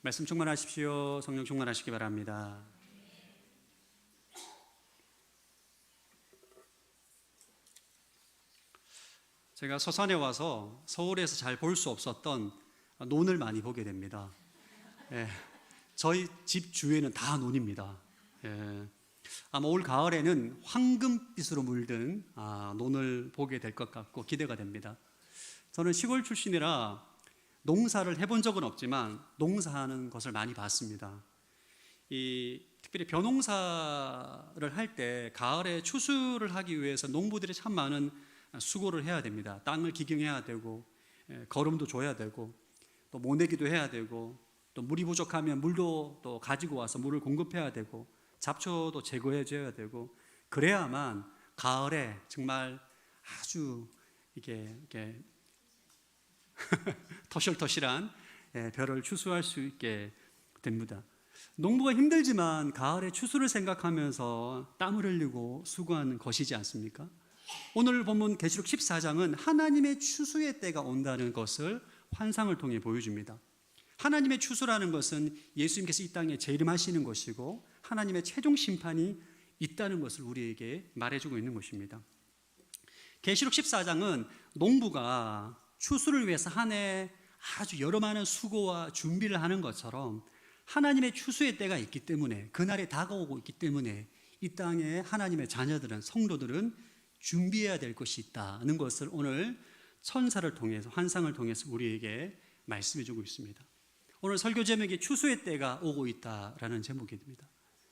말씀 충만하십시오. 성령 충만하시기 바랍니다. 제가 서산에 와서 서울에서 잘 볼 수 없었던 논을 많이 보게 됩니다. 예, 저희 집 주위에는 다 논입니다. 예, 아마 올 가을에는 황금빛으로 물든 논을 보게 될 것 같고 기대가 됩니다. 저는 시골 출신이라 농사를 해본 적은 없지만 농사하는 것을 많이 봤습니다. 특별히 벼농사를 할 때 가을에 추수를 하기 위해서 농부들이 참 많은 수고를 해야 됩니다. 땅을 기경해야 되고 거름도 줘야 되고 또 모내기도 해야 되고 또 물이 부족하면 물도 또 가지고 와서 물을 공급해야 되고 잡초도 제거해 줘야 되고 그래야만 가을에 정말 아주 이게 터실터실한 벼를 추수할 수 있게 됩니다. 농부가 힘들지만 가을에 추수를 생각하면서 땀을 흘리고 수고하는 것이지 않습니까? 오늘 본문 계시록 14장은 하나님의 추수의 때가 온다는 것을 환상을 통해 보여줍니다. 하나님의 추수라는 것은 예수님께서 이 땅에 재림하시는 것이고 하나님의 최종 심판이 있다는 것을 우리에게 말해주고 있는 것입니다. 계시록 14장은 농부가 추수를 위해서 한 해 아주 여러 많은 수고와 준비를 하는 것처럼 하나님의 추수의 때가 있기 때문에 그날이 다가오고 있기 때문에 이 땅에 하나님의 자녀들은 성도들은 준비해야 될 것이 있다는 것을 오늘 천사를 통해서 환상을 통해서 우리에게 말씀해 주고 있습니다. 오늘 설교 제목이 추수의 때가 오고 있다라는 제목입니다.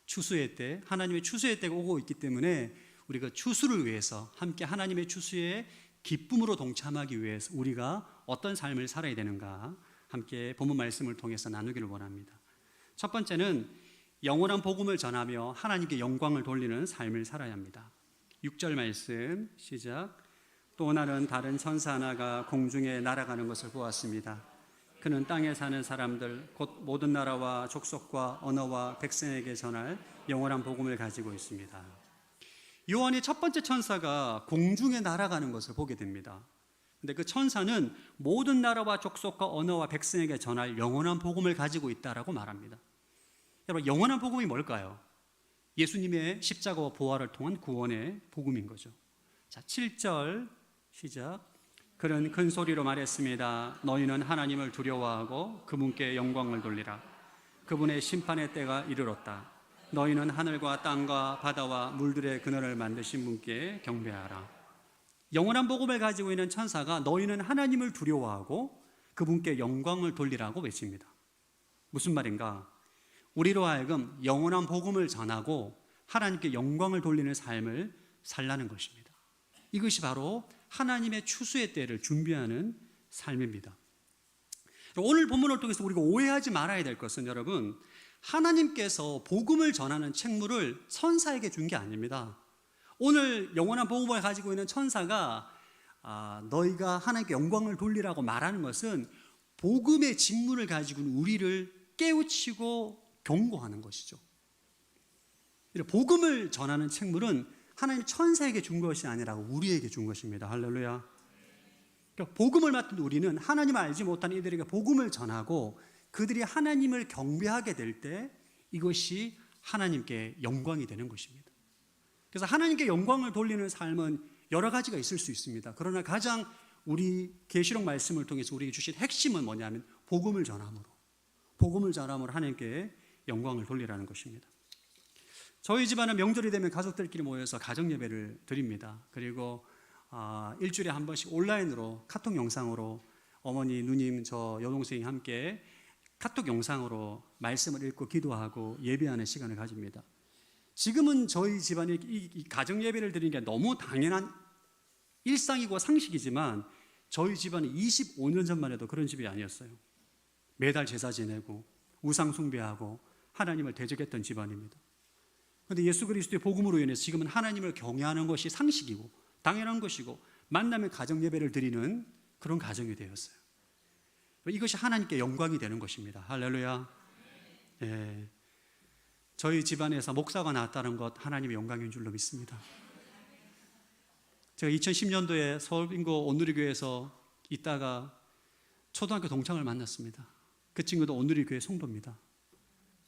추수의 때, 하나님의 추수의 때가 오고 있기 때문에 우리가 추수를 위해서 함께 하나님의 추수의 기쁨으로 동참하기 위해서 우리가 어떤 삶을 살아야 되는가 함께 본문 말씀을 통해서 나누기를 원합니다. 첫 번째는 영원한 복음을 전하며 하나님께 영광을 돌리는 삶을 살아야 합니다. 6절 말씀 시작. 또 나는 다른 천사 하나가 공중에 날아가는 것을 보았습니다. 그는 땅에 사는 사람들 곧 모든 나라와 족속과 언어와 백성에게 전할 영원한 복음을 가지고 있습니다. 요한이 첫 번째 천사가 공중에 날아가는 것을 보게 됩니다. 근데 그 천사는 모든 나라와 족속과 언어와 백성에게 전할 영원한 복음을 가지고 있다라고 말합니다. 여러분, 영원한 복음이 뭘까요? 예수님의 십자가와 부활을 통한 구원의 복음인 거죠. 자, 7절 시작. 그는 큰 소리로 말했습니다. 너희는 하나님을 두려워하고 그분께 영광을 돌리라. 그분의 심판의 때가 이르렀다. 너희는 하늘과 땅과 바다와 물들의 근원을 만드신 분께 경배하라. 영원한 복음을 가지고 있는 천사가 너희는 하나님을 두려워하고 그분께 영광을 돌리라고 외칩니다. 무슨 말인가? 우리로 하여금 영원한 복음을 전하고 하나님께 영광을 돌리는 삶을 살라는 것입니다. 이것이 바로 하나님의 추수의 때를 준비하는 삶입니다. 오늘 본문을 통해서 우리가 오해하지 말아야 될 것은 여러분, 하나님께서 복음을 전하는 책무를 천사에게 준 게 아닙니다. 오늘 영원한 복음을 가지고 있는 천사가 너희가 하나님께 영광을 돌리라고 말하는 것은 복음의 직무를 가지고 있는 우리를 깨우치고 경고하는 것이죠. 복음을 전하는 책무는 하나님 천사에게 준 것이 아니라 우리에게 준 것입니다. 할렐루야. 그러니까 복음을 맡은 우리는 하나님을 알지 못한 이들에게 복음을 전하고 그들이 하나님을 경배하게 될 때 이것이 하나님께 영광이 되는 것입니다. 그래서 하나님께 영광을 돌리는 삶은 여러 가지가 있을 수 있습니다. 그러나 가장 우리 계시록 말씀을 통해서 우리에게 주신 핵심은 뭐냐면 복음을 전함으로 하나님께 영광을 돌리라는 것입니다. 저희 집안은 명절이 되면 가족들끼리 모여서 가정 예배를 드립니다. 그리고 일주일에 한 번씩 온라인으로 카톡 영상으로 어머니, 누님, 저 여동생이 함께 카톡 영상으로 말씀을 읽고 기도하고 예배하는 시간을 가집니다. 지금은 저희 집안이 이 가정 예배를 드리는 게 너무 당연한 일상이고 상식이지만 저희 집안은 25년 전만 해도 그런 집이 아니었어요. 매달 제사 지내고 우상 숭배하고 하나님을 대적했던 집안입니다. 그런데 예수 그리스도의 복음으로 인해서 지금은 하나님을 경외하는 것이 상식이고 당연한 것이고 만나면 가정 예배를 드리는 그런 가정이 되었어요. 이것이 하나님께 영광이 되는 것입니다. 할렐루야. 예. 저희 집안에서 목사가 나왔다는 것 하나님의 영광인 줄로 믿습니다. 제가 2010년도에 서울인고 온누리교회에서 있다가 초등학교 동창을 만났습니다. 그 친구도 오늘의 교회 성도입니다.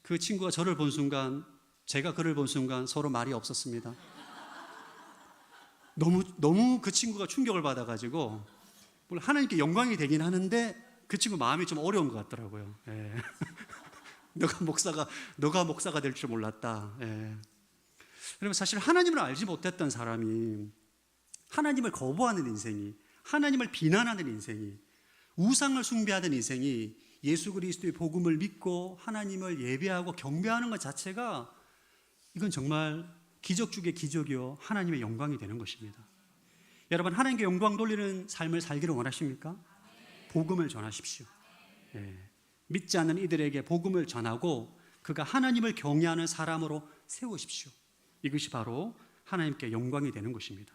그 친구가 저를 본 순간, 제가 그를 본 순간 서로 말이 없었습니다. 너무 그 친구가 충격을 받아가지고, 물론 하나님께 영광이 되긴 하는데 그 친구 마음이 좀 어려운 것 같더라고요. 예. 너가 목사가 될 줄 몰랐다. 예. 여러분, 사실 하나님을 알지 못했던 사람이 하나님을 거부하는 인생이, 하나님을 비난하는 인생이, 우상을 숭배하는 인생이 예수 그리스도의 복음을 믿고 하나님을 예배하고 경배하는 것 자체가, 이건 정말 기적 중의 기적이요 하나님의 영광이 되는 것입니다. 여러분, 하나님께 영광 돌리는 삶을 살기를 원하십니까? 복음을 전하십시오. 예. 믿지 않는 이들에게 복음을 전하고 그가 하나님을 경외하는 사람으로 세우십시오. 이것이 바로 하나님께 영광이 되는 것입니다.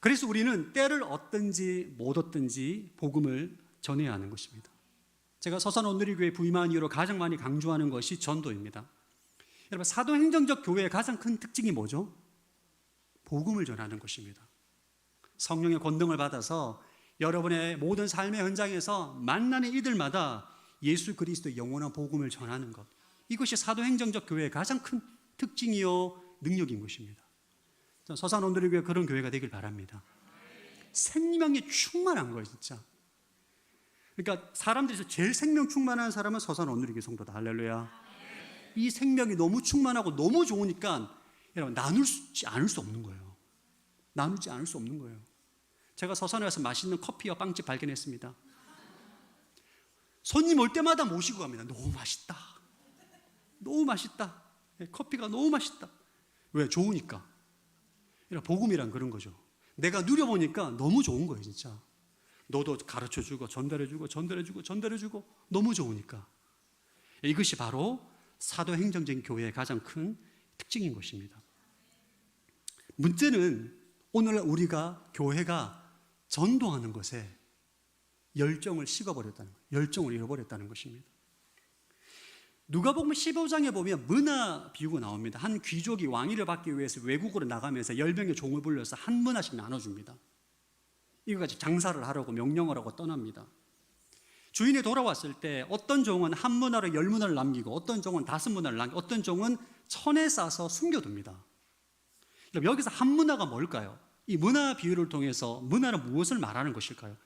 그래서 우리는 때를 얻든지 못 얻든지 복음을 전해야 하는 것입니다. 제가 서산 온누리교회 부임한 이후로 가장 많이 강조하는 것이 전도입니다. 여러분, 사도행정적 교회의 가장 큰 특징이 뭐죠? 복음을 전하는 것입니다. 성령의 권능을 받아서 여러분의 모든 삶의 현장에서 만나는 이들마다 예수 그리스도의 영원한 복음을 전하는 것, 이것이 사도행정적 교회의 가장 큰 특징이요 능력인 것입니다. 서산 온누리교회 그런 교회가 되길 바랍니다. 생명이 충만한 거예요, 진짜. 그러니까 사람들에서 제일 생명 충만한 사람은 서산 온누리교회 성도다. 할렐루야. 이 생명이 너무 충만하고 너무 좋으니까 여러분, 나누지 않을 수 없는 거예요. 나누지 않을 수 없는 거예요. 제가 서산에 와서 맛있는 커피와 빵집 발견했습니다. 손님 올 때마다 모시고 갑니다. 너무 맛있다. 너무 맛있다. 커피가 너무 맛있다. 왜? 좋으니까. 복음이란 그런 거죠. 내가 누려보니까 너무 좋은 거예요, 진짜. 너도 가르쳐주고 전달해주고 너무 좋으니까. 이것이 바로 사도행정적인 교회의 가장 큰 특징인 것입니다. 문제는 오늘날 우리가 교회가 전도하는 것에 열정을 식어버렸다는 거예요. 열정을 잃어버렸다는 것입니다. 누가복음 15장에 보면 문화 비유가 나옵니다. 한 귀족이 왕위를 받기 위해서 외국으로 나가면서 10명의 종을 불러서 한 문화씩 나눠줍니다. 이거 가지고 장사를 하라고 명령을 하고 떠납니다. 주인이 돌아왔을 때 어떤 종은 한 문화로 10문화를 남기고, 어떤 종은 5문화를 남기고, 어떤 종은 천에 싸서 숨겨둡니다. 여기서 한 문화가 뭘까요? 이 문화 비유를 통해서 문화는 무엇을 말하는 것일까요?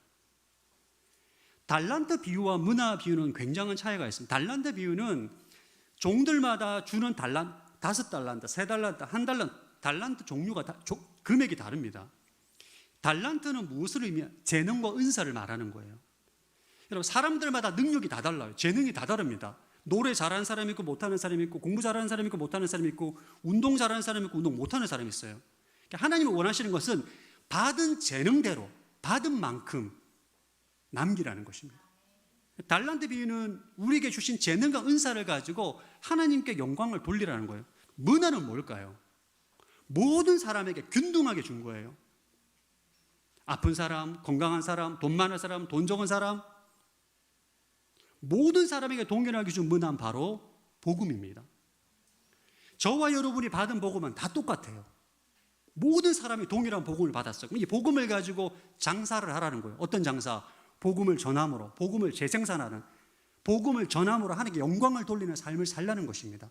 달란트 비유와 문화 비유는 굉장한 차이가 있습니다. 달란트 비유는 종들마다 주는 달란트, 5달란트, 3달란트, 1달란트, 달란트 종류가 금액이 다릅니다. 달란트는 무엇을 의미해요? 재능과 은사를 말하는 거예요. 여러분, 사람들마다 능력이 다 달라요. 재능이 다 다릅니다. 노래 잘하는 사람이 있고 못하는 사람이 있고, 공부 잘하는 사람이 있고 못하는 사람이 있고, 운동 잘하는 사람이 있고 운동 못하는 사람이 있어요. 하나님이 원하시는 것은 받은 재능대로, 받은 만큼 남기라는 것입니다. 달란트 비유는 우리에게 주신 재능과 은사를 가지고 하나님께 영광을 돌리라는 거예요. 문화는 뭘까요? 모든 사람에게 균등하게 준 거예요. 아픈 사람, 건강한 사람, 돈 많은 사람, 돈 적은 사람, 모든 사람에게 동일하게 준 문화는 바로 복음입니다. 저와 여러분이 받은 복음은 다 똑같아요. 모든 사람이 동일한 복음을 받았어요. 이 복음을 가지고 장사를 하라는 거예요. 어떤 장사? 복음을 전함으로, 복음을 재생산하는, 복음을 전함으로 하나님께 영광을 돌리는 삶을 살라는 것입니다.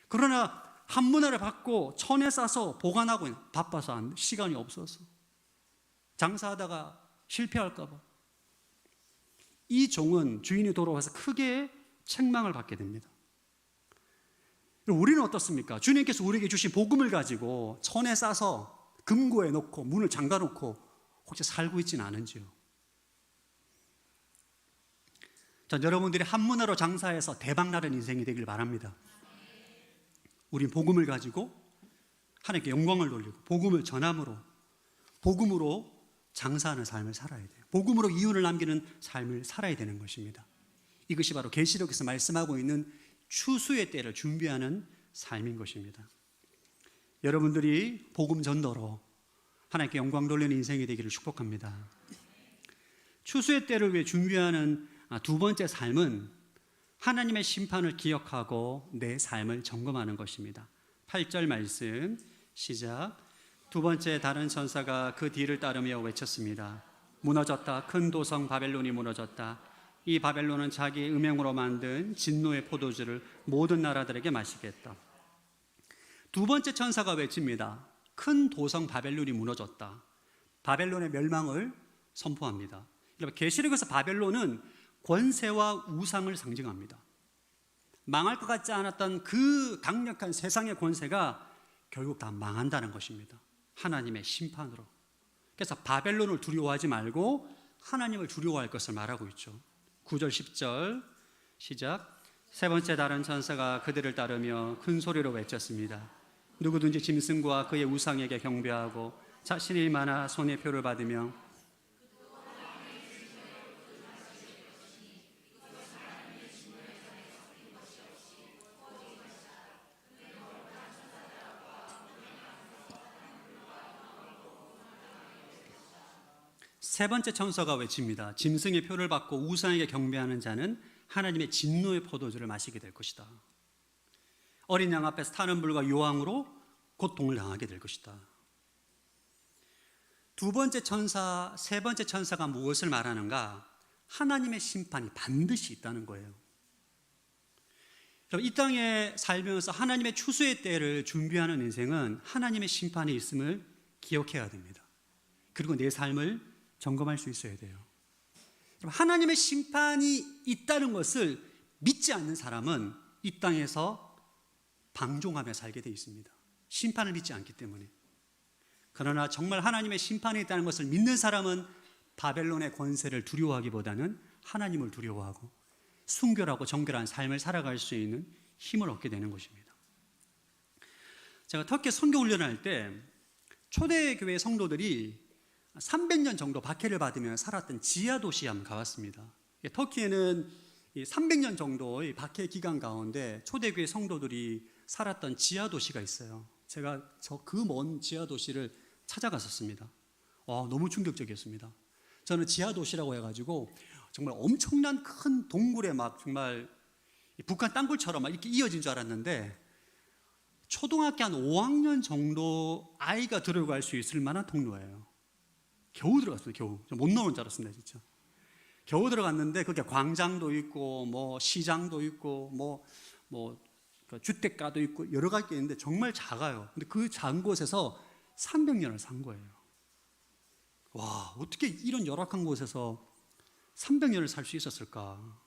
그러나 한 문화를 받고 천에 싸서 보관하고 바빠서 시간이 없어서 장사하다가 실패할까 봐 이 종은 주인이 돌아와서 크게 책망을 받게 됩니다. 우리는 어떻습니까? 주님께서 우리에게 주신 복음을 가지고 천에 싸서 금고에 넣고 문을 잠가 놓고 혹시 살고 있지는 않은지요? 자, 여러분들이 한 문화로 장사해서 대박나는 인생이 되길 바랍니다. 우린 복음을 가지고 하나님께 영광을 돌리고 복음을 전함으로, 복음으로 장사하는 삶을 살아야 돼요. 복음으로 이윤을 남기는 삶을 살아야 되는 것입니다. 이것이 바로 계시록에서 말씀하고 있는 추수의 때를 준비하는 삶인 것입니다. 여러분들이 복음 전도로 하나님께 영광 돌리는 인생이 되기를 축복합니다. 추수의 때를 위해 준비하는 두 번째 삶은 하나님의 심판을 기억하고 내 삶을 점검하는 것입니다. 8절 말씀 시작. 두 번째 다른 천사가 그 뒤를 따르며 외쳤습니다. 무너졌다. 큰 도성 바벨론이 무너졌다. 이 바벨론은 자기 음행으로 만든 진노의 포도주를 모든 나라들에게 마시겠다. 두 번째 천사가 외칩니다. 큰 도성 바벨론이 무너졌다. 바벨론의 멸망을 선포합니다. 여러분, 계시록에서 바벨론은 권세와 우상을 상징합니다. 망할 것 같지 않았던 그 강력한 세상의 권세가 결국 다 망한다는 것입니다. 하나님의 심판으로. 그래서 바벨론을 두려워하지 말고 하나님을 두려워할 것을 말하고 있죠. 9절 10절 시작. 세 번째 다른 천사가 그들을 따르며 큰 소리로 외쳤습니다. 누구든지 짐승과 그의 우상에게 경배하고 자신의 만화 손의 표를 받으며 세 번째 천사가 외칩니다. 짐승의 표를 받고 우상에게 경배하는 자는 하나님의 진노의 포도주를 마시게 될 것이다. 어린 양 앞에서 타는 불과 요항으로 고통을 당하게 될 것이다. 두 번째 천사, 세 번째 천사가 무엇을 말하는가? 하나님의 심판이 반드시 있다는 거예요. 이 땅에 살면서 하나님의 추수의 때를 준비하는 인생은 하나님의 심판이 있음을 기억해야 됩니다. 그리고 내 삶을 점검할 수 있어야 돼요. 하나님의 심판이 있다는 것을 믿지 않는 사람은 이 땅에서 방종하며 살게 되어 있습니다. 심판을 믿지 않기 때문에. 그러나 정말 하나님의 심판이 있다는 것을 믿는 사람은 바벨론의 권세를 두려워하기보다는 하나님을 두려워하고 순결하고 정결한 삶을 살아갈 수 있는 힘을 얻게 되는 것입니다. 제가 터키 선교 훈련을 할 때 초대교회 성도들이 300년 정도 박해를 받으며 살았던 지하 도시에 한번 가봤습니다. 터키에는 300년 정도의 박해 기간 가운데 초대교회 성도들이 살았던 지하 도시가 있어요. 제가 그 먼 지하 도시를 찾아갔었습니다. 너무 충격적이었습니다. 저는 지하 도시라고 해가지고 정말 엄청난 큰 동굴에 막 정말 북한 땅굴처럼 막 이렇게 이어진 줄 알았는데 초등학교 한 5학년 정도 아이가 들어갈 수 있을 만한 통로예요. 겨우 들어갔어요. 겨우. 못 나오는 줄 알았습니다. 진짜. 겨우 들어갔는데 거기에 광장도 있고 뭐 시장도 있고 뭐 주택가도 있고 여러 가지 있는데 정말 작아요. 근데 그 작은 곳에서 300년을 산 거예요. 와, 어떻게 이런 열악한 곳에서 300년을 살 수 있었을까?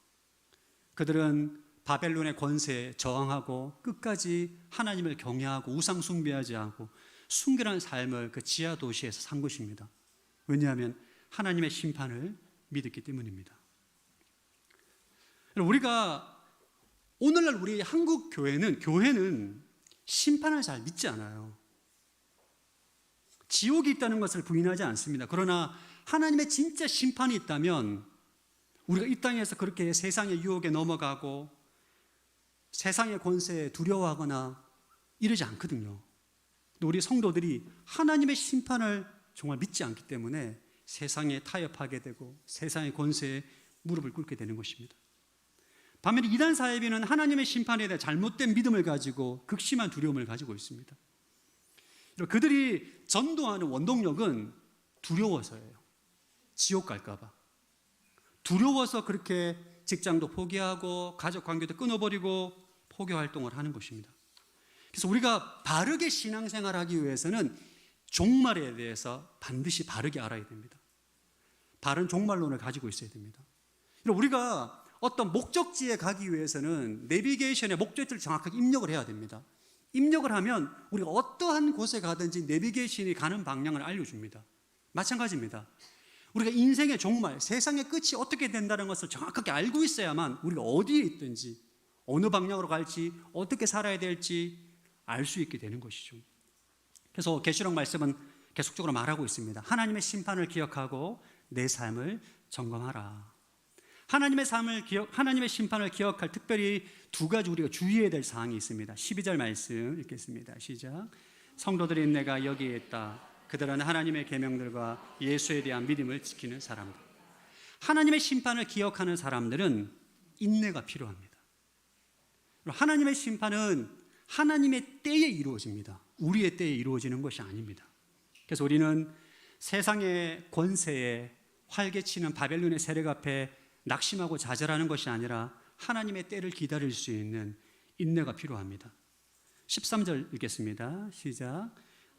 그들은 바벨론의 권세에 저항하고 끝까지 하나님을 경외하고 우상 숭배하지 않고 순결한 삶을 그 지하 도시에서 산 것입니다. 왜냐하면 하나님의 심판을 믿었기 때문입니다. 우리가 오늘날 우리 한국 교회는 심판을 잘 믿지 않아요. 지옥이 있다는 것을 부인하지 않습니다. 그러나 하나님의 진짜 심판이 있다면 우리가 이 땅에서 그렇게 세상의 유혹에 넘어가고 세상의 권세에 두려워하거나 이러지 않거든요. 우리 성도들이 하나님의 심판을 정말 믿지 않기 때문에 세상에 타협하게 되고 세상의 권세에 무릎을 꿇게 되는 것입니다. 반면에 이단 사이비는 하나님의 심판에 대해 잘못된 믿음을 가지고 극심한 두려움을 가지고 있습니다. 그들이 전도하는 원동력은 두려워서예요. 지옥 갈까 봐. 두려워서 그렇게 직장도 포기하고 가족 관계도 끊어버리고 포교 활동을 하는 것입니다. 그래서 우리가 바르게 신앙생활하기 위해서는 종말에 대해서 반드시 바르게 알아야 됩니다. 바른 종말론을 가지고 있어야 됩니다. 우리가 어떤 목적지에 가기 위해서는 내비게이션의 목적지를 정확하게 입력을 해야 됩니다. 입력을 하면 우리가 어떠한 곳에 가든지 내비게이션이 가는 방향을 알려줍니다. 마찬가지입니다. 우리가 인생의 종말, 세상의 끝이 어떻게 된다는 것을 정확하게 알고 있어야만 우리가 어디에 있든지 어느 방향으로 갈지 어떻게 살아야 될지 알 수 있게 되는 것이죠. 그래서 계시록 말씀은 계속적으로 말하고 있습니다. 하나님의 심판을 기억하고 내 삶을 점검하라. 하나님의 심판을 기억할 특별히 두 가지 우리가 주의해야 될 사항이 있습니다. 12절 말씀 읽겠습니다. 시작. 성도들의 인내가 여기에 있다. 그들은 하나님의 계명들과 예수에 대한 믿음을 지키는 사람들. 하나님의 심판을 기억하는 사람들은 인내가 필요합니다. 하나님의 심판은 하나님의 때에 이루어집니다. 우리의 때에 이루어지는 것이 아닙니다. 그래서 우리는 세상의 권세에 활개치는 바벨론의 세력 앞에 낙심하고 좌절하는 것이 아니라 하나님의 때를 기다릴 수 있는 인내가 필요합니다. 13절 읽겠습니다. 시작.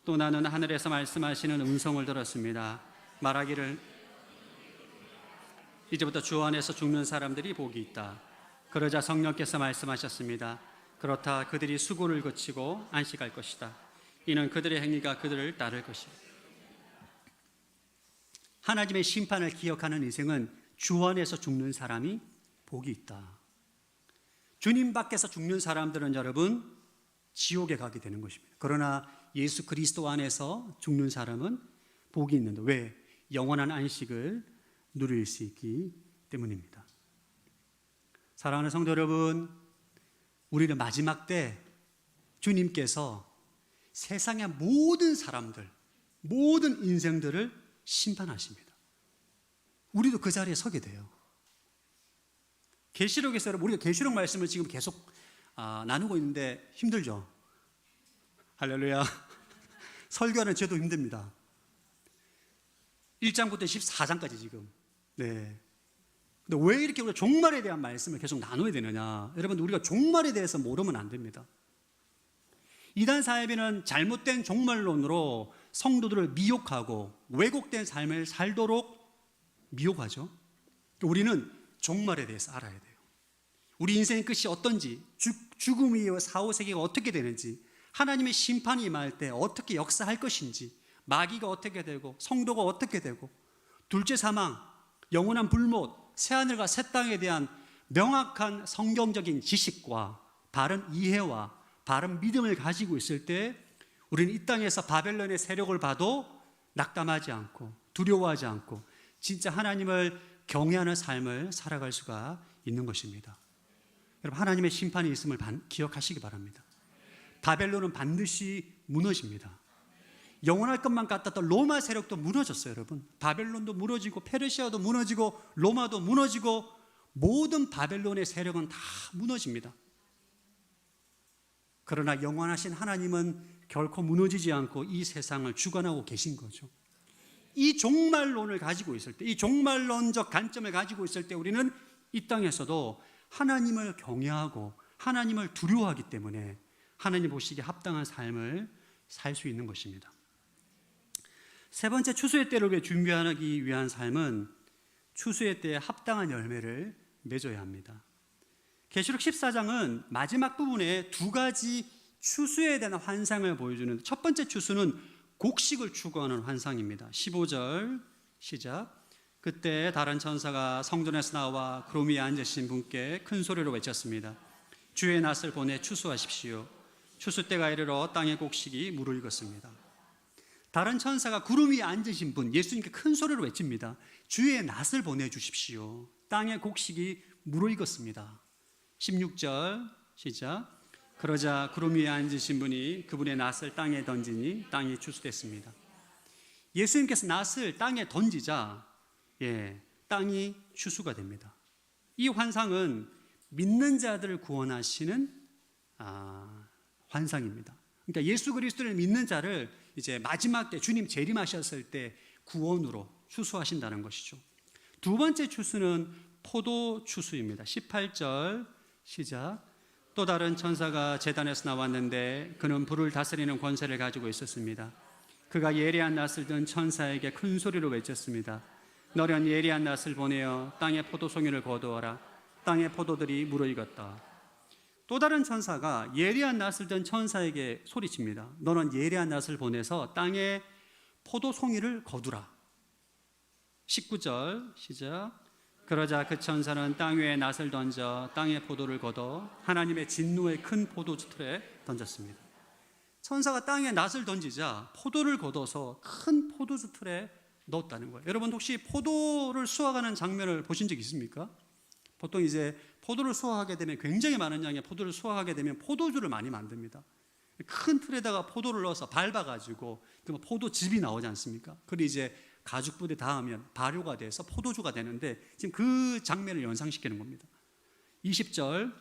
또 나는 하늘에서 말씀하시는 음성을 들었습니다. 말하기를 이제부터 주 안에서 죽는 사람들이 복이 있다. 그러자 성령께서 말씀하셨습니다. 그렇다 그들이 수고를 거치고 안식할 것이다. 이는 그들의 행위가 그들을 따를 것이다. 하나님의 심판을 기억하는 인생은 주 안에서 죽는 사람이 복이 있다. 주님 밖에서 죽는 사람들은 여러분 지옥에 가게 되는 것입니다. 그러나 예수 그리스도 안에서 죽는 사람은 복이 있는데 왜? 영원한 안식을 누릴 수 있기 때문입니다. 사랑하는 성도 여러분, 우리는 마지막 때 주님께서 세상의 모든 사람들, 모든 인생들을 심판하십니다. 우리도 그 자리에 서게 돼요. 계시록에서 우리가 계시록 말씀을 지금 계속 나누고 있는데 힘들죠? 할렐루야. 설교는 저도 힘듭니다. 1장부터 14장까지 지금. 네. 근데 왜 이렇게 우리가 종말에 대한 말씀을 계속 나눠야 되느냐? 여러분, 우리가 종말에 대해서 모르면 안 됩니다. 이단 사회비는 잘못된 종말론으로 성도들을 미혹하고 왜곡된 삶을 살도록 미혹하죠. 우리는 종말에 대해서 알아야 돼요. 우리 인생의 끝이 어떤지, 죽음 이후 사후세계가 어떻게 되는지, 하나님의 심판이 임할 때 어떻게 역사할 것인지, 마귀가 어떻게 되고 성도가 어떻게 되고 둘째 사망, 영원한 불못, 새하늘과 새 땅에 대한 명확한 성경적인 지식과 바른 이해와 바른 믿음을 가지고 있을 때 우리는 이 땅에서 바벨론의 세력을 봐도 낙담하지 않고 두려워하지 않고 진짜 하나님을 경외하는 삶을 살아갈 수가 있는 것입니다. 여러분, 하나님의 심판이 있음을 기억하시기 바랍니다. 바벨론은 반드시 무너집니다. 영원할 것만 같았던 로마 세력도 무너졌어요. 여러분, 바벨론도 무너지고 페르시아도 무너지고 로마도 무너지고 모든 바벨론의 세력은 다 무너집니다. 그러나 영원하신 하나님은 결코 무너지지 않고 이 세상을 주관하고 계신 거죠. 이 종말론을 가지고 있을 때, 이 종말론적 관점을 가지고 있을 때 우리는 이 땅에서도 하나님을 경외하고 하나님을 두려워하기 때문에 하나님 보시기에 합당한 삶을 살 수 있는 것입니다. 세 번째, 추수의 때를 준비하기 위한 삶은 추수의 때에 합당한 열매를 맺어야 합니다. 계시록 14장은 마지막 부분에 두 가지 추수에 대한 환상을 보여주는, 첫 번째 추수는 곡식을 추구하는 환상입니다. 15절 시작. 그때 다른 천사가 성전에서 나와 구름 위에 앉으신 분께 큰 소리로 외쳤습니다. 주의 낫을 보내 추수하십시오. 추수 때가 이르러 땅의 곡식이 무르익었습니다. 다른 천사가 구름 위에 앉으신 분, 예수님께 큰 소리로 외칩니다. 주의 낫을 보내주십시오. 땅의 곡식이 무르익었습니다. 16절 시작. 그러자 구름 위에 앉으신 분이 그분의 낫을 땅에 던지니 땅이 추수됐습니다. 예수님께서 낫을 땅에 던지자 땅이 추수가 됩니다. 이 환상은 믿는 자들을 구원하시는 환상입니다. 그러니까 예수 그리스도를 믿는 자를 이제 마지막 때 주님 재림하셨을 때 구원으로 추수하신다는 것이죠. 두 번째 추수는 포도 추수입니다. 18절 시작. 또 다른 천사가 제단에서 나왔는데 그는 불을 다스리는 권세를 가지고 있었습니다. 그가 예리한 낫을 든 천사에게 큰 소리로 외쳤습니다. 너는 예리한 낫을 보내어 땅의 포도송이를 거두어라. 땅의 포도들이 무르익었다. 또 다른 천사가 예리한 낫을 든 천사에게 소리칩니다. 너는 예리한 낫을 보내서 땅의 포도송이를 거두라. 19절 시작. 그러자 그 천사는 땅 위에 낫을 던져 땅의 포도를 걷어 하나님의 진노의 큰 포도주 틀에 던졌습니다. 천사가 땅에 낫을 던지자 포도를 걷어서 큰 포도주 틀에 넣었다는 거예요. 여러분 혹시 포도를 수확하는 장면을 보신 적 있습니까? 보통 이제 포도를 수확하게 되면 굉장히 많은 양의 포도를 수확하게 되면 포도주를 많이 만듭니다. 큰 틀에다가 포도를 넣어서 밟아가지고 포도즙이 나오지 않습니까? 그리고 이제 가죽불에 닿으면 발효가 돼서 포도주가 되는데 지금 그 장면을 연상시키는 겁니다. 20절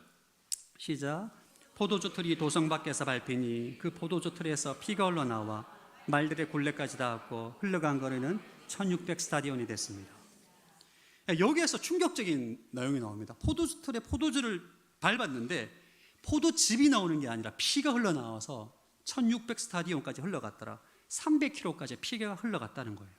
시작. 포도주 틀이 도성 밖에서 밟히니 그 포도주 틀에서 피가 흘러나와 말들의 굴레까지 닿았고 흘러간 거리는 1600 스타디온이 됐습니다. 여기에서 충격적인 내용이 나옵니다. 포도주틀에 포도주를 밟았는데 포도즙이 나오는 게 아니라 피가 흘러나와서 1600스타디온까지 흘러갔더라. 300km까지 피가 흘러갔다는 거예요.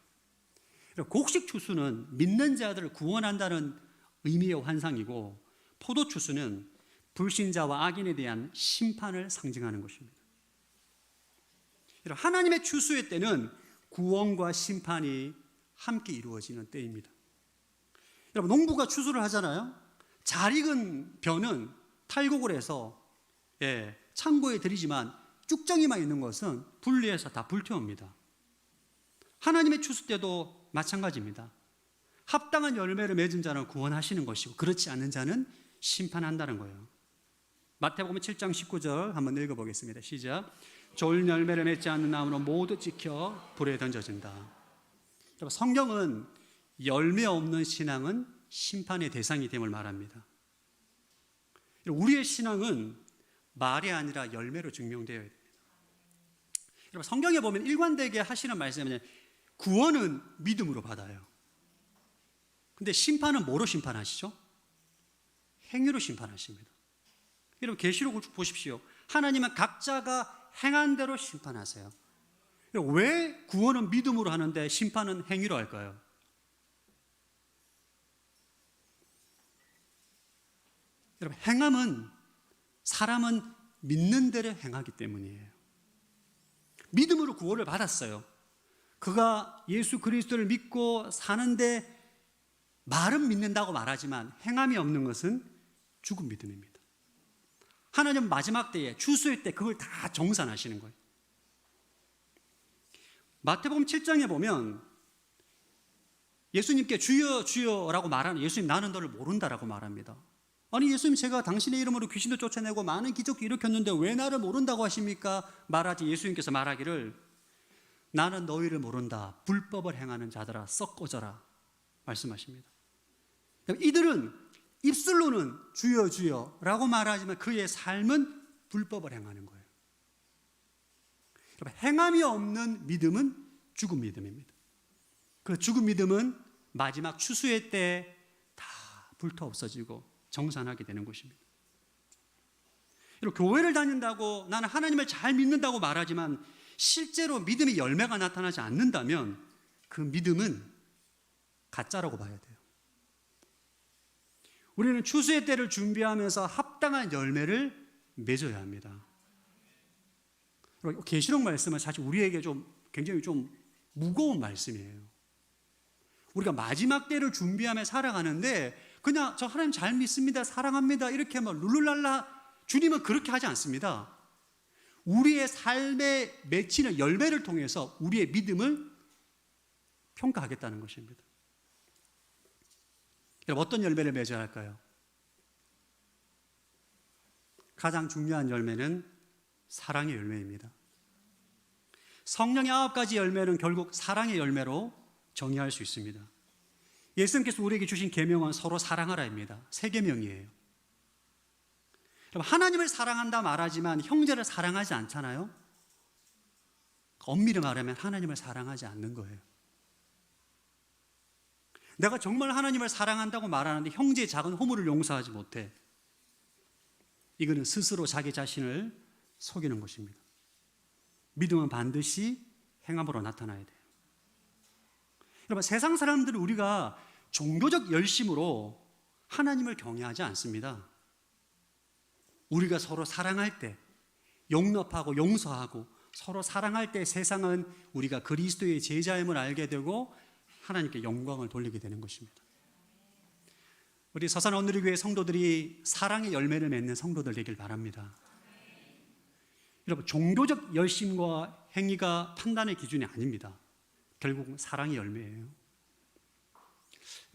곡식 추수는 믿는 자들을 구원한다는 의미의 환상이고, 포도 추수는 불신자와 악인에 대한 심판을 상징하는 것입니다. 하나님의 추수의 때는 구원과 심판이 함께 이루어지는 때입니다. 여러분, 농부가 추수를 하잖아요. 잘 익은 벼는 탈곡을 해서 창고에 들이지만 쭉정이만 있는 것은 분리해서 다 불태웁니다. 하나님의 추수 때도 마찬가지입니다. 합당한 열매를 맺은 자는 구원하시는 것이고, 그렇지 않은 자는 심판한다는 거예요. 마태복음 7장 19절 한번 읽어보겠습니다. 시작. 좋은 열매를 맺지 않는 나무는 모두 찍혀 불에 던져진다. 여러분, 성경은 열매 없는 신앙은 심판의 대상이 됨을 말합니다. 우리의 신앙은 말이 아니라 열매로 증명되어야 됩니다. 여러분, 성경에 보면 일관되게 하시는 말씀은 구원은 믿음으로 받아요. 근데 심판은 뭐로 심판하시죠? 행위로 심판하십니다. 여러분, 계시록을 보십시오. 하나님은 각자가 행한 대로 심판하세요. 왜 구원은 믿음으로 하는데 심판은 행위로 할까요? 여러분, 행함은 사람은 믿는 대로 행하기 때문이에요. 믿음으로 구원을 받았어요. 그가 예수 그리스도를 믿고 사는데 말은 믿는다고 말하지만 행함이 없는 것은 죽은 믿음입니다. 하나님은 마지막 때에 추수의 때 그걸 다 정산하시는 거예요. 마태복음 7장에 보면 예수님께 주여 주여라고 말하는, 예수님 나는 너를 모른다라고 말합니다. 아니, 예수님, 제가 당신의 이름으로 귀신도 쫓아내고 많은 기적도 일으켰는데 왜 나를 모른다고 하십니까? 말하지. 예수님께서 말하기를 나는 너희를 모른다. 불법을 행하는 자들아 썩 꺼져라 말씀하십니다. 이들은 입술로는 주여 주여라고 말하지만 그의 삶은 불법을 행하는 거예요. 행함이 없는 믿음은 죽은 믿음입니다. 그 죽은 믿음은 마지막 추수의 때 다 불타 없어지고 정산하게 되는 것입니다. 교회를 다닌다고 나는 하나님을 잘 믿는다고 말하지만 실제로 믿음의 열매가 나타나지 않는다면 그 믿음은 가짜라고 봐야 돼요. 우리는 추수의 때를 준비하면서 합당한 열매를 맺어야 합니다. 계시록 말씀은 사실 우리에게 굉장히 무거운 말씀이에요. 우리가 마지막 때를 준비하며 살아가는데 그냥 저 하나님 잘 믿습니다, 사랑합니다 이렇게 룰루랄라, 주님은 그렇게 하지 않습니다. 우리의 삶에 맺히는 열매를 통해서 우리의 믿음을 평가하겠다는 것입니다. 여러분, 어떤 열매를 맺어야 할까요? 가장 중요한 열매는 사랑의 열매입니다. 성령의 9가지 열매는 결국 사랑의 열매로 정의할 수 있습니다. 예수님께서 우리에게 주신 계명은 서로 사랑하라입니다. 3계명이에요. 하나님을 사랑한다 말하지만 형제를 사랑하지 않잖아요. 엄밀히 말하면 하나님을 사랑하지 않는 거예요. 내가 정말 하나님을 사랑한다고 말하는데 형제의 작은 허물을 용서하지 못해. 이거는 스스로 자기 자신을 속이는 것입니다. 믿음은 반드시 행함으로 나타나야 돼요. 여러분, 세상 사람들은 우리가 종교적 열심으로 하나님을 경외하지 않습니다. 우리가 서로 사랑할 때, 용납하고 용서하고 서로 사랑할 때 세상은 우리가 그리스도의 제자임을 알게 되고 하나님께 영광을 돌리게 되는 것입니다. 우리 서산 온누리교회 성도들이 사랑의 열매를 맺는 성도들 되길 바랍니다. 여러분, 종교적 열심과 행위가 판단의 기준이 아닙니다. 결국 사랑의 열매예요.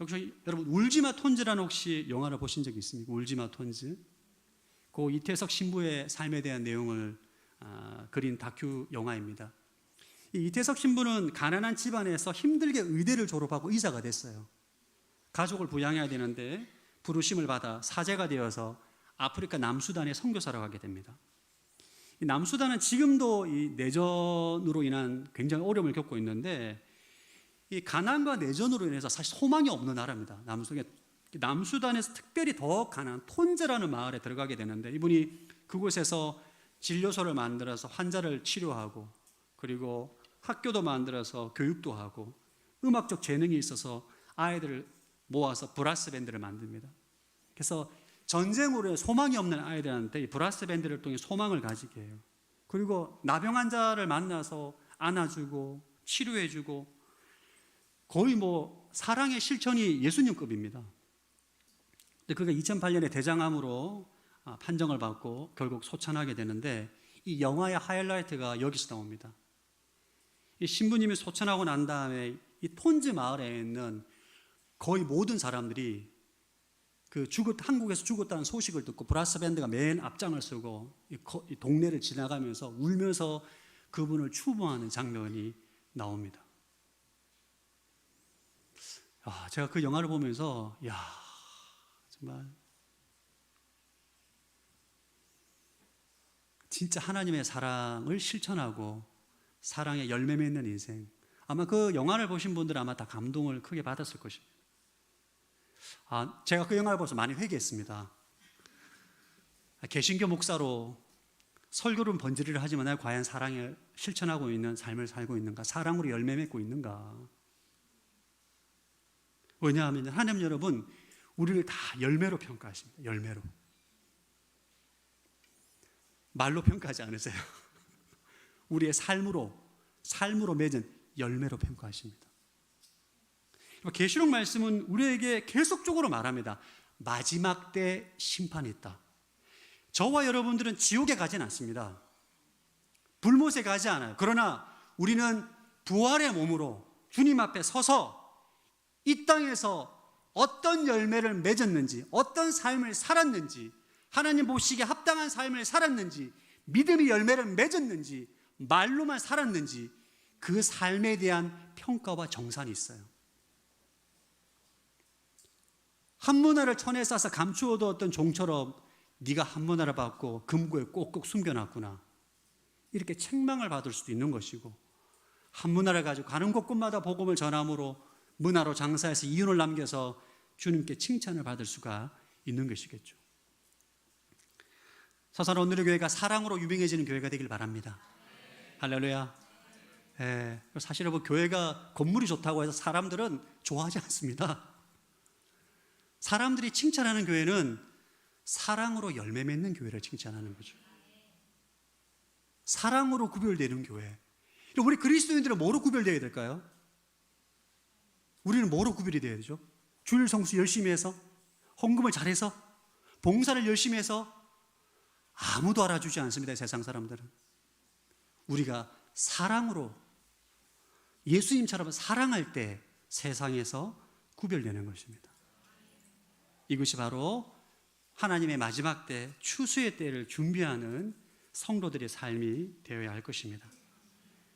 여기서 여러분, 울지마 톤즈라는 혹시 영화를 보신 적이 있습니까? 울지마 톤즈. 그 이태석 신부의 삶에 대한 내용을 그린 다큐 영화입니다. 이 이태석 신부는 가난한 집안에서 힘들게 의대를 졸업하고 의사가 됐어요. 가족을 부양해야 되는데 부르심을 받아 사제가 되어서 아프리카 남수단에 선교사로 가게 됩니다. 이 남수단은 지금도 이 내전으로 인한 굉장히 어려움을 겪고 있는데 이 가난과 내전으로 인해서 사실 소망이 없는 나라입니다. 남수단에서 특별히 더 가난한 톤제라는 마을에 들어가게 되는데, 이분이 그곳에서 진료소를 만들어서 환자를 치료하고, 그리고 학교도 만들어서 교육도 하고, 음악적 재능이 있어서 아이들을 모아서 브라스 밴드를 만듭니다. 그래서 전쟁으로 인해 소망이 없는 아이들한테 이 브라스 밴드를 통해 소망을 가지게 해요. 그리고 나병 환자를 만나서 안아주고 치료해주고, 거의 사랑의 실천이 예수님급입니다. 근데 그가 2008년에 대장암으로 판정을 받고 결국 소천하게 되는데, 이 영화의 하이라이트가 여기서 나옵니다. 이 신부님이 소천하고 난 다음에 이 톤즈 마을에 있는 거의 모든 사람들이 한국에서 죽었다는 소식을 듣고 브라스 밴드가 맨 앞장을 서고 이 동네를 지나가면서 울면서 그분을 추모하는 장면이 나옵니다. 제가 그 영화를 보면서 정말 진짜 하나님의 사랑을 실천하고 사랑의 열매 맺는 인생, 아마 그 영화를 보신 분들은 아마 다 감동을 크게 받았을 것입니다. 제가 그 영화를 보면서 많이 회개했습니다. 개신교 목사로 설교는 번지르르 하지만 내가 과연 사랑을 실천하고 있는 삶을 살고 있는가, 사랑으로 열매 맺고 있는가. 왜냐하면 하나님 여러분, 우리를 다 열매로 평가하십니다. 열매로. 말로 평가하지 않으세요. 우리의 삶으로 맺은 열매로 평가하십니다. 계시록 말씀은 우리에게 계속적으로 말합니다. 마지막 때 심판이 있다. 저와 여러분들은 지옥에 가진 않습니다. 불못에 가지 않아요. 그러나 우리는 부활의 몸으로 주님 앞에 서서 이 땅에서 어떤 열매를 맺었는지, 어떤 삶을 살았는지, 하나님 보시기에 합당한 삶을 살았는지, 믿음의 열매를 맺었는지, 말로만 살았는지, 그 삶에 대한 평가와 정산이 있어요. 한문화를 천에 싸서 감추어두었던 종처럼 네가 한문화를 받고 금고에 꼭꼭 숨겨놨구나, 이렇게 책망을 받을 수도 있는 것이고, 한문화를 가지고 가는 곳곳마다 복음을 전함으로 문화로 장사해서 이윤을 남겨서 주님께 칭찬을 받을 수가 있는 것이겠죠. 서산 오늘의 교회가 사랑으로 유명해지는 교회가 되길 바랍니다. 할렐루야. 사실 교회가 건물이 좋다고 해서 사람들은 좋아하지 않습니다. 사람들이 칭찬하는 교회는 사랑으로 열매 맺는 교회를 칭찬하는 거죠. 사랑으로 구별되는 교회. 우리 그리스도인들은 뭐로 구별되어야 될까요? 우리는 뭐로 구별이 되어야 되죠? 주일 성수 열심히 해서, 헌금을 잘해서, 봉사를 열심히 해서? 아무도 알아주지 않습니다. 세상 사람들은. 우리가 사랑으로, 예수님처럼 사랑할 때 세상에서 구별되는 것입니다. 이것이 바로 하나님의 마지막 때, 추수의 때를 준비하는 성도들의 삶이 되어야 할 것입니다.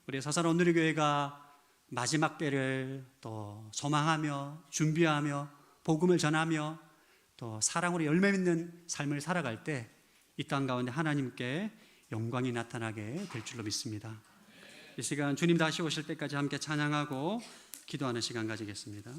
우리 서산 오늘의 교회가 마지막 때를 또 소망하며 준비하며 복음을 전하며 또 사랑으로 열매 맺는 삶을 살아갈 때 이 땅 가운데 하나님께 영광이 나타나게 될 줄로 믿습니다. 이 시간 주님 다시 오실 때까지 함께 찬양하고 기도하는 시간 가지겠습니다.